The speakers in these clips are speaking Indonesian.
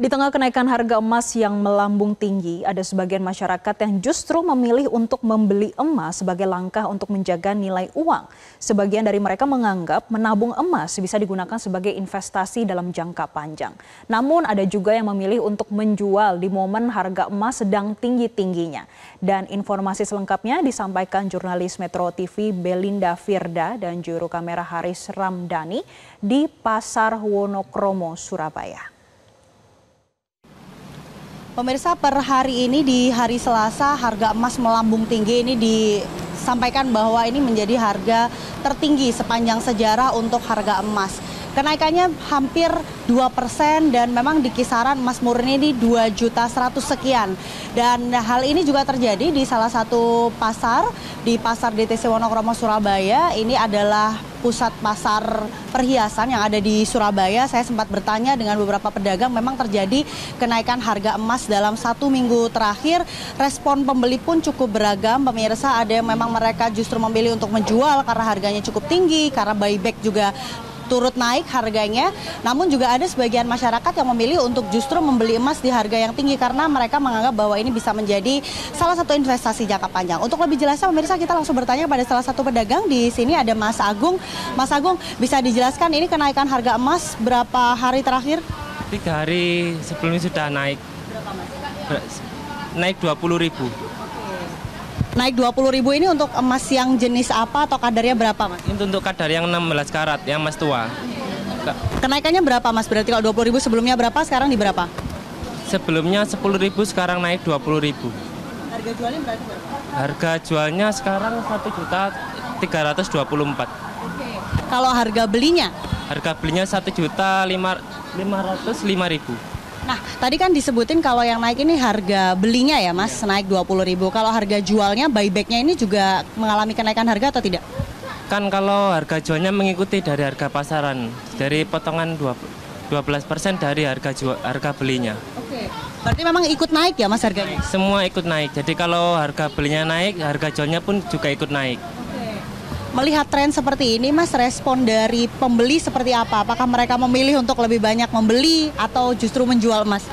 Di tengah kenaikan harga emas yang melambung tinggi, ada sebagian masyarakat yang justru memilih untuk membeli emas sebagai langkah untuk menjaga nilai uang. Sebagian dari mereka menganggap menabung emas bisa digunakan sebagai investasi dalam jangka panjang. Namun ada juga yang memilih untuk menjual di momen harga emas sedang tinggi-tingginya. Dan informasi selengkapnya disampaikan jurnalis Metro TV Belinda Firda dan juru kamera Haris Ramdhani di Pasar Wonokromo, Surabaya. Pemirsa, per hari ini di hari Selasa harga emas melambung tinggi. Ini disampaikan bahwa ini menjadi harga tertinggi sepanjang sejarah untuk harga emas. Kenaikannya hampir 2% dan memang di kisaran emas murni ini 2.100.000 sekian. Dan hal ini juga terjadi di salah satu pasar, di Pasar DTC Wonokromo, Surabaya. Ini adalah pusat pasar perhiasan yang ada di Surabaya. Saya sempat bertanya dengan beberapa pedagang, memang terjadi kenaikan harga emas dalam 1 minggu terakhir. Respon pembeli pun cukup beragam, pemirsa. Ada yang memang mereka justru memilih untuk menjual karena harganya cukup tinggi, karena buyback juga turut naik harganya. Namun juga ada sebagian masyarakat yang memilih untuk justru membeli emas di harga yang tinggi karena mereka menganggap bahwa ini bisa menjadi salah satu investasi jangka panjang. Untuk lebih jelasnya pemirsa, kita langsung bertanya kepada salah satu pedagang. Di sini ada Mas Agung. Mas Agung, bisa dijelaskan ini kenaikan harga emas berapa hari terakhir? 3 hari sebelumnya sudah naik. Berapa, Mas? Naik 20.000. Naik 20.000 ini untuk emas yang jenis apa atau kadarnya berapa, Mas? Itu untuk kadar yang 16 karat, yang emas tua. Kenaikannya berapa, Mas? Berarti kalau 20.000 sebelumnya berapa, sekarang di berapa? Sebelumnya 10.000, sekarang naik 20.000. Harga jualnya berarti berapa? Harga jualnya sekarang 1.324.000. Kalau harga belinya? Harga belinya 1.505.000. Nah, tadi kan disebutin kalau yang naik ini harga belinya ya, Mas, naik 20.000. Kalau harga jualnya, buybacknya ini juga mengalami kenaikan harga atau tidak? Kan kalau harga jualnya mengikuti dari harga pasaran, dari potongan 12% dari harga belinya. Oke. Berarti memang ikut naik ya, Mas, harganya? Semua ikut naik. Jadi kalau harga belinya naik, harga jualnya pun juga ikut naik. Melihat tren seperti ini, Mas, respon dari pembeli seperti apa? Apakah mereka memilih untuk lebih banyak membeli atau justru menjual emas?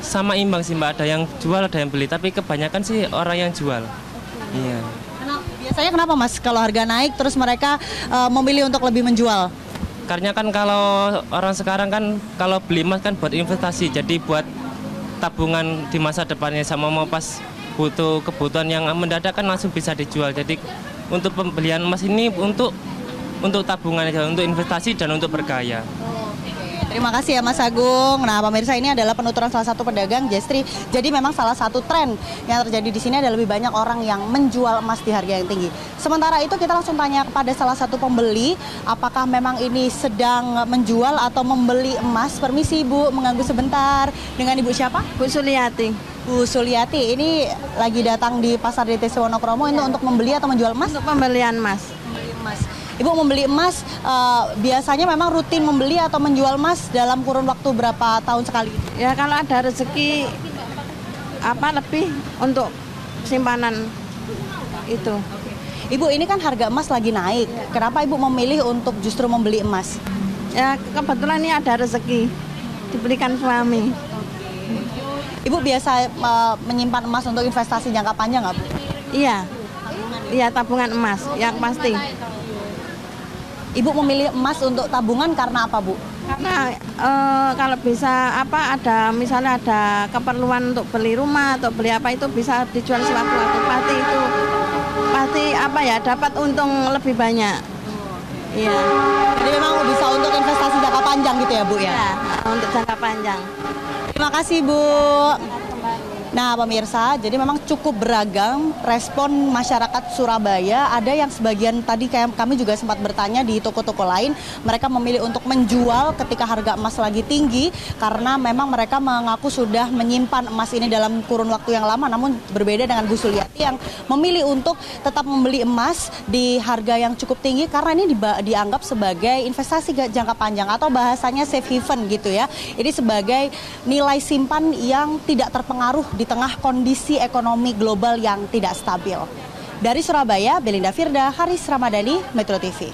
Sama imbang sih, Mbak. Ada yang jual, ada yang beli. Tapi kebanyakan sih orang yang jual. Iya. Biasanya kenapa, Mas, kalau harga naik terus mereka memilih untuk lebih menjual? Karena kan kalau orang sekarang kan kalau beli emas kan buat investasi. Jadi buat tabungan di masa depannya, sama mau pas butuh kebutuhan yang mendadak kan langsung bisa dijual. Jadi untuk pembelian emas ini untuk tabungan aja, untuk investasi dan untuk bergaya. Terima kasih ya, Mas Agung. Nah, pemirsa, ini adalah penuturan salah satu pedagang Jestri. Jadi memang salah satu tren yang terjadi di sini adalah lebih banyak orang yang menjual emas di harga yang tinggi. Sementara itu kita langsung tanya kepada salah satu pembeli, apakah memang ini sedang menjual atau membeli emas. Permisi, Ibu, mengganggu sebentar. Dengan Ibu siapa? Bu Suliati. Bu Suliati, ini lagi datang di Pasar DTC Wonokromo ini untuk membeli atau menjual emas? Untuk pembelian emas. Ibu membeli emas, biasanya memang rutin membeli atau menjual emas dalam kurun waktu berapa tahun sekali? Ya kalau ada rezeki lebih untuk simpanan itu. Ibu, ini kan harga emas lagi naik. Kenapa Ibu memilih untuk justru membeli emas? Ya kebetulan ini ada rezeki diberikan suami. Ibu biasa menyimpan emas untuk investasi jangka panjang nggak, Bu? Iya, iya tabungan emas yang pasti. Ibu memilih emas untuk tabungan karena apa, Bu? Karena kalau bisa misalnya ada keperluan untuk beli rumah, untuk beli apa itu bisa dijual sewaktu-waktu. Pasti dapat untung lebih banyak. Iya. Jadi memang bisa untuk investasi jangka panjang gitu ya, Bu ya? Iya, untuk jangka panjang. Terima kasih, Bu. Nah, pemirsa, jadi memang cukup beragam respon masyarakat Surabaya. Ada yang sebagian tadi kayak kami juga sempat bertanya di toko-toko lain, mereka memilih untuk menjual ketika harga emas lagi tinggi karena memang mereka mengaku sudah menyimpan emas ini dalam kurun waktu yang lama. Namun berbeda dengan Bu Suliati yang memilih untuk tetap membeli emas di harga yang cukup tinggi karena ini dianggap sebagai investasi jangka panjang atau bahasanya safe haven gitu ya. Ini sebagai nilai simpan yang tidak terpengaruh di tengah kondisi ekonomi global yang tidak stabil. Dari Surabaya, Belinda Firda, Haris Ramdhani, Metro TV.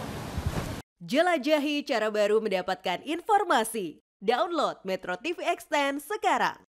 Jelajahi cara baru mendapatkan informasi. Download Metro TV Extend sekarang.